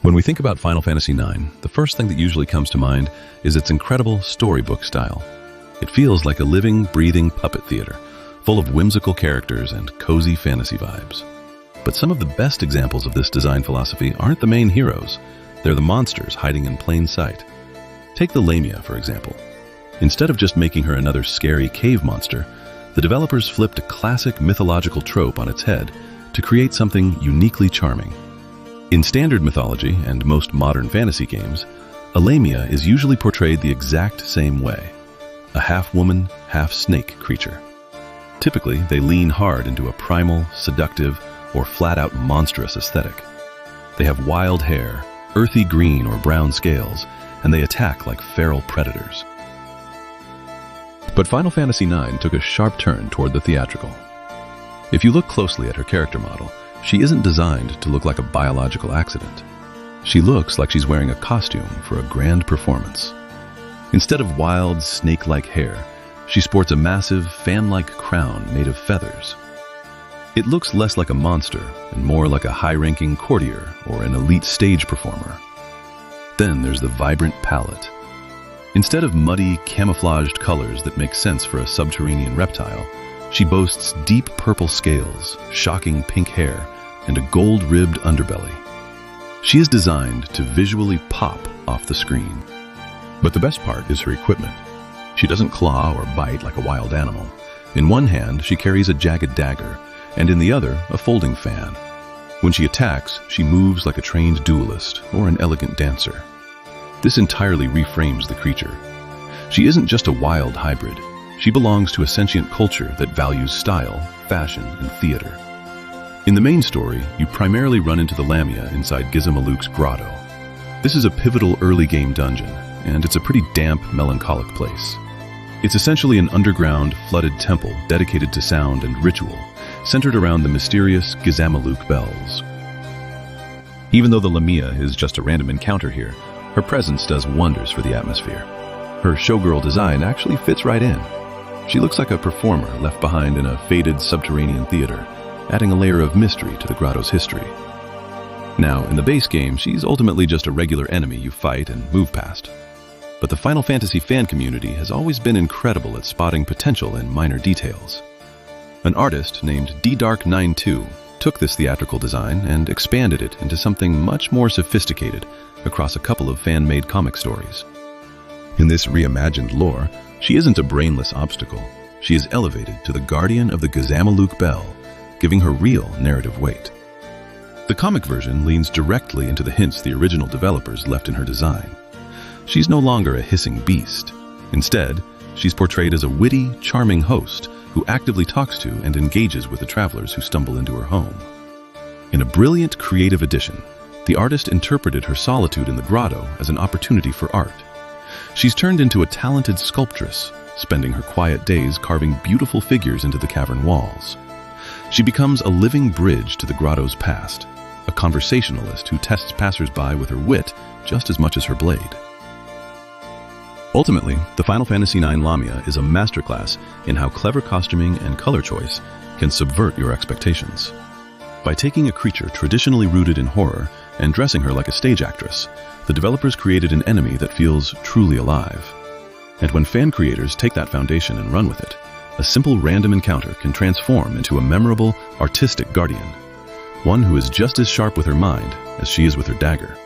When we think about Final Fantasy IX, the first thing that usually comes to mind is its incredible storybook style. It feels like a living, breathing puppet theater, full of whimsical characters and cozy fantasy vibes. But some of the best examples of this design philosophy aren't the main heroes, they're the monsters hiding in plain sight. Take the Lamia, for example. Instead of just making her another scary cave monster, the developers flipped a classic mythological trope on its head to create something uniquely charming. In standard mythology and most modern fantasy games, a Lamia is usually portrayed the exact same way, a half-woman, half-snake creature. Typically, they lean hard into a primal, seductive, or flat-out monstrous aesthetic. They have wild hair, earthy green or brown scales, and they attack like feral predators. But Final Fantasy IX took a sharp turn toward the theatrical. If you look closely at her character model, she isn't designed to look like a biological accident. She looks like she's wearing a costume for a grand performance. Instead of wild, snake-like hair, she sports a massive, fan-like crown made of feathers. It looks less like a monster and more like a high-ranking courtier or an elite stage performer. Then there's the vibrant palette. Instead of muddy, camouflaged colors that make sense for a subterranean reptile, she boasts deep purple scales, shocking pink hair, and a gold-ribbed underbelly. She is designed to visually pop off the screen. But the best part is her equipment. She doesn't claw or bite like a wild animal. In one hand, she carries a jagged dagger, and in the other, a folding fan. When she attacks, she moves like a trained duelist or an elegant dancer. This entirely reframes the creature. She isn't just a wild hybrid. She belongs to a sentient culture that values style, fashion, and theater. In the main story, you primarily run into the Lamia inside Gizamaluke's grotto. This is a pivotal early game dungeon, and it's a pretty damp, melancholic place. It's essentially an underground, flooded temple dedicated to sound and ritual, centered around the mysterious Gizamaluke bells. Even though the Lamia is just a random encounter here, her presence does wonders for the atmosphere. Her showgirl design actually fits right in. She looks like a performer left behind in a faded subterranean theater, adding a layer of mystery to the grotto's history. Now, in the base game, she's ultimately just a regular enemy you fight and move past. But the Final Fantasy fan community has always been incredible at spotting potential in minor details. An artist named DDark92 took this theatrical design and expanded it into something much more sophisticated across a couple of fan-made comic stories. In this reimagined lore, she isn't a brainless obstacle. She is elevated to the guardian of the Gizamaluke Bell, giving her real narrative weight. The comic version leans directly into the hints the original developers left in her design. She's no longer a hissing beast. Instead, she's portrayed as a witty, charming host who actively talks to and engages with the travelers who stumble into her home. In a brilliant creative addition, the artist interpreted her solitude in the grotto as an opportunity for art. She's turned into a talented sculptress, spending her quiet days carving beautiful figures into the cavern walls. She becomes a living bridge to the grotto's past, a conversationalist who tests passersby with her wit just as much as her blade. Ultimately, the Final Fantasy IX Lamia is a masterclass in how clever costuming and color choice can subvert your expectations. By taking a creature traditionally rooted in horror and dressing her like a stage actress, the developers created an enemy that feels truly alive. And when fan creators take that foundation and run with it, a simple random encounter can transform into a memorable, artistic guardian, one who is just as sharp with her mind as she is with her dagger.